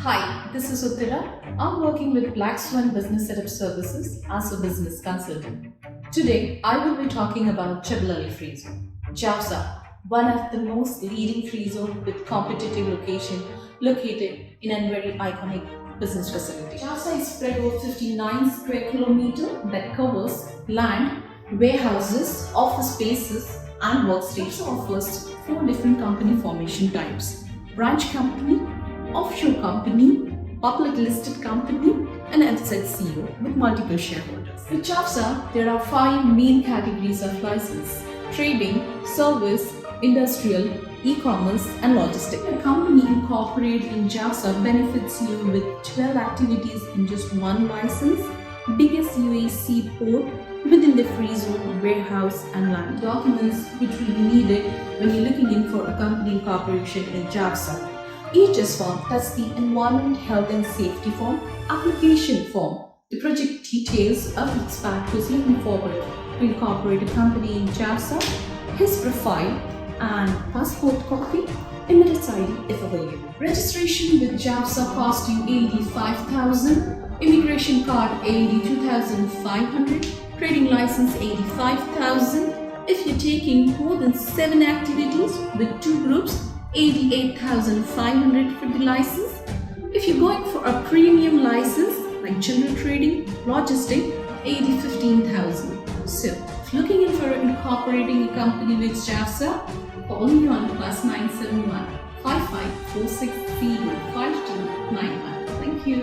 Hi, this is Uttara. I'm working with Black Swan Business Setup Services as a business consultant. Today, I will be talking about Jebel Ali Port, Jafza, one of the most leading free zone with competitive location located in a very iconic business facility. Jafza is spread over 59 square kilometers that covers land, warehouses, office spaces, and workstations. It offers 4 different company formation types: branch company, offshore company, public listed company, and outside CEO with multiple shareholders. With Jafza, there are 5 main categories of license: trading, service, industrial, e-commerce, and logistics. A company incorporated in Jafza benefits you with 12 activities in just one license, biggest UAE seaport within the free zone, warehouse, and land. Documents which will be needed when you're looking in for a company incorporation in Jafza: EHS form, that's the Environment, Health and Safety form; application form, the project details of expat who's looking forward to incorporate a company in Jafza, his profile and passport copy, Emirates ID if available. Registration with Jafza cost you 85,000, immigration card 82,500, trading license 85,000. If you're taking more than 7 activities with 2 groups, 88,500 for the license. If you're going for a premium license like general trading, logistic, 15,000. So, if looking in for incorporating a company with Jafza, call me on +971 5546 5291. Thank you.